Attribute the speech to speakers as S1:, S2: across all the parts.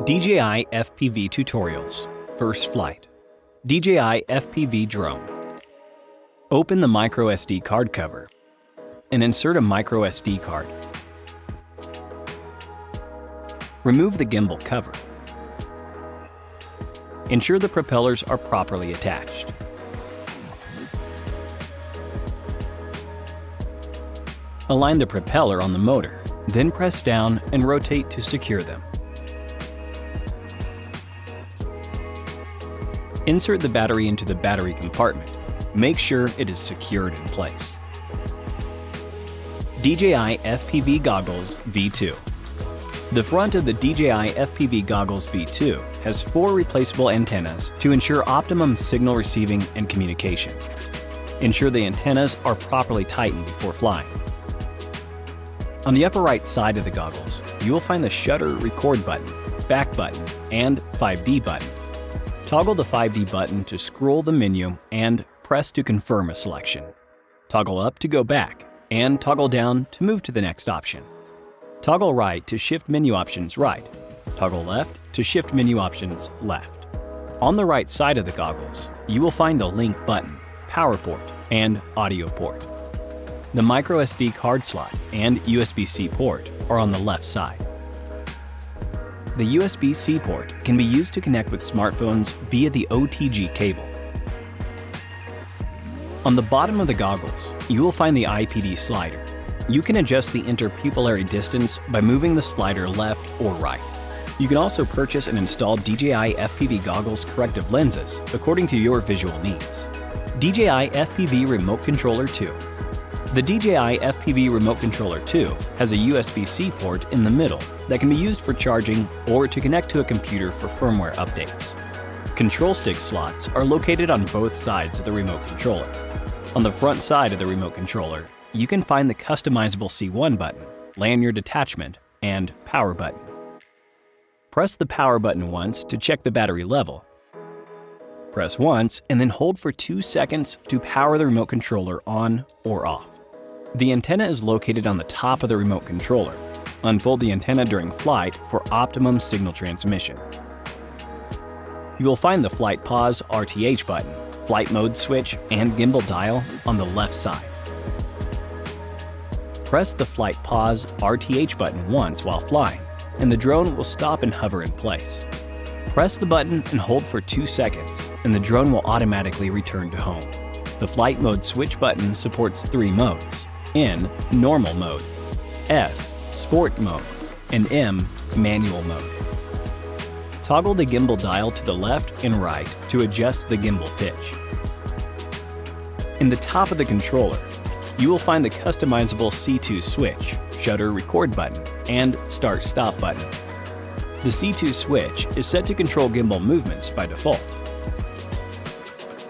S1: DJI FPV Tutorials, First Flight. DJI FPV Drone. Open the microSD card cover and insert a microSD card. Remove the gimbal cover. Ensure the propellers are properly attached. Align the propeller on the motor, then press down and rotate to secure them. Insert the battery into the battery compartment. Make sure it is secured in place. DJI FPV Goggles V2. The front of the DJI FPV Goggles V2 has 4 replaceable antennas to ensure optimum signal receiving and communication. Ensure the antennas are properly tightened before flying. On the upper right side of the goggles, you will find the shutter record button, back button, and 5D button. Toggle the 5D button to scroll the menu and press to confirm a selection. Toggle up to go back, and toggle down to move to the next option. Toggle right to shift menu options right. Toggle left to shift menu options left. On the right side of the goggles, you will find the link button, power port, and audio port. The microSD card slot and USB-C port are on the left side. The USB-C port can be used to connect with smartphones via the OTG cable. On the bottom of the goggles, you will find the IPD slider. You can adjust the interpupillary distance by moving the slider left or right. You can also purchase and install DJI FPV Goggles corrective lenses according to your visual needs. DJI FPV Remote Controller 2. The DJI FPV Remote Controller 2 has a USB-C port in the middle that can be used for charging or to connect to a computer for firmware updates. Control stick slots are located on both sides of the remote controller. On the front side of the remote controller, you can find the customizable C1 button, lanyard attachment, and power button. Press the power button once to check the battery level. Press once and then hold for 2 seconds to power the remote controller on or off. The antenna is located on the top of the remote controller. Unfold the antenna during flight for optimum signal transmission. You will find the flight pause RTH button, flight mode switch, and gimbal dial on the left side. Press the flight pause RTH button once while flying, and the drone will stop and hover in place. Press the button and hold for 2 seconds, and the drone will automatically return to home. The flight mode switch button supports 3 modes: N, normal mode, S, sport mode, and M, manual mode. Toggle the gimbal dial to the left and right to adjust the gimbal pitch. In the top of the controller, you will find the customizable C2 switch, shutter record button, and start-stop button. The C2 switch is set to control gimbal movements by default.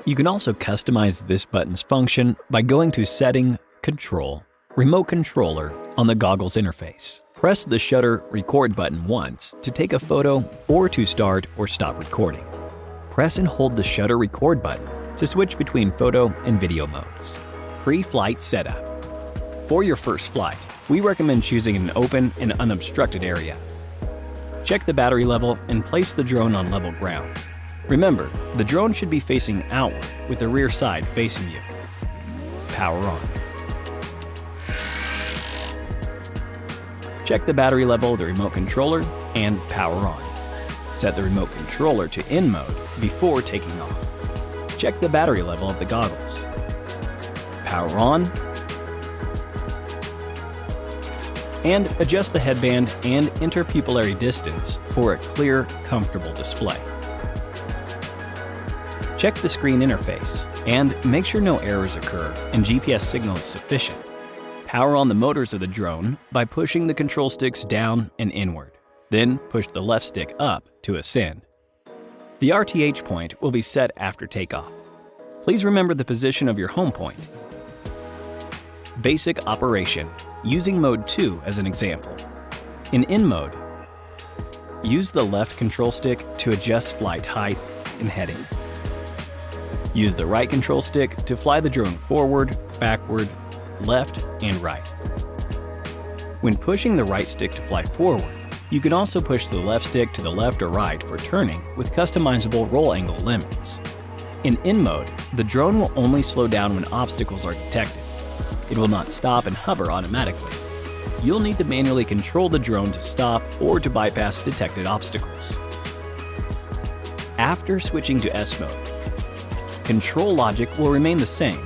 S1: You can also customize this button's function by going to Setting, Control, Remote Controller on the goggles interface. Press the shutter record button once to take a photo or to start or stop recording. Press and hold the shutter record button to switch between photo and video modes. Pre-flight setup. For your first flight, we recommend choosing an open and unobstructed area. Check the battery level and place the drone on level ground. Remember, the drone should be facing outward with the rear side facing you. Power on. Check the battery level of the remote controller and power on. Set the remote controller to in mode before taking off. Check the battery level of the goggles. Power on. And adjust the headband and interpupillary distance for a clear, comfortable display. Check the screen interface and make sure no errors occur and GPS signal is sufficient. Power on the motors of the drone by pushing the control sticks down and inward. Then push the left stick up to ascend. The RTH point will be set after takeoff. Please remember the position of your home point. Basic operation, using mode 2 as an example. In mode, use the left control stick to adjust flight height and heading. Use the right control stick to fly the drone forward, backward, left, and right. When pushing the right stick to fly forward, You can also push the left stick to the left or right for turning with customizable roll angle limits. In mode, the drone will only slow down when obstacles are detected. It will not stop and hover automatically. You'll need to manually control the drone to stop or to bypass detected obstacles. After switching to S mode, control logic will remain the same,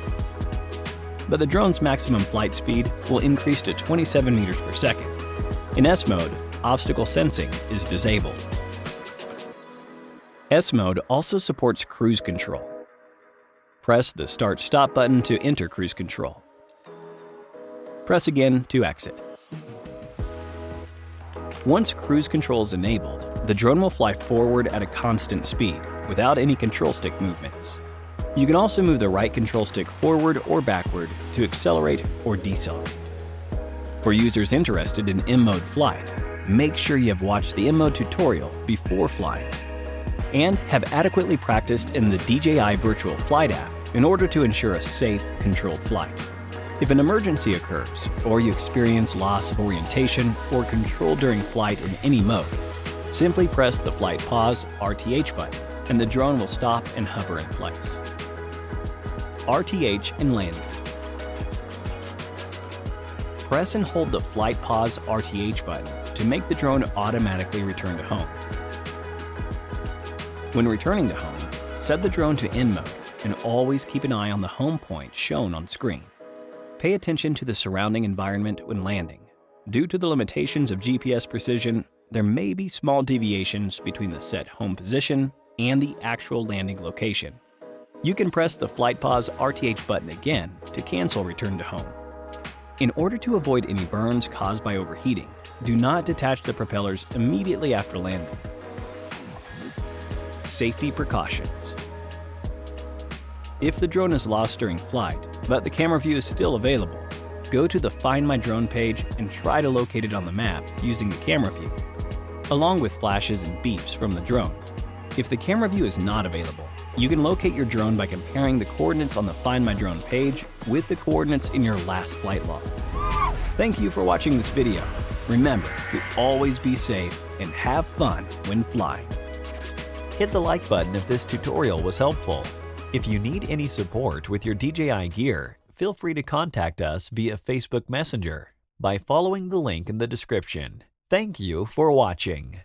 S1: but the drone's maximum flight speed will increase to 27 meters per second. In S mode, obstacle sensing is disabled. S mode also supports cruise control. Press the Start/Stop button to enter cruise control. Press again to exit. Once cruise control is enabled, the drone will fly forward at a constant speed without any control stick movements. You can also move the right control stick forward or backward to accelerate or decelerate. For users interested in M-mode flight, make sure you have watched the M-mode tutorial before flying and have adequately practiced in the DJI Virtual Flight app in order to ensure a safe, controlled flight. If an emergency occurs, or you experience loss of orientation or control during flight in any mode, simply press the Flight Pause (RTH) button and the drone will stop and hover in place. RTH and Landing. Press and hold the Flight Pause (RTH) button to make the drone automatically return to home. When returning to home, set the drone to N mode and always keep an eye on the home point shown on screen. Pay attention to the surrounding environment when landing. Due to the limitations of GPS precision, there may be small deviations between the set home position and the actual landing location. You can press the Flight Pause (RTH) button again to cancel return to home. In order to avoid any burns caused by overheating, do not detach the propellers immediately after landing. Safety precautions. If the drone is lost during flight, but the camera view is still available, go to the Find My Drone page and try to locate it on the map using the camera view, along with flashes and beeps from the drone. If the camera view is not available, you can locate your drone by comparing the coordinates on the Find My Drone page with the coordinates in your last flight log. Thank you for watching this video. Remember to always be safe and have fun when flying.
S2: Hit the like button if this tutorial was helpful. If you need any support with your DJI gear, feel free to contact us via Facebook Messenger by following the link in the description. Thank you for watching.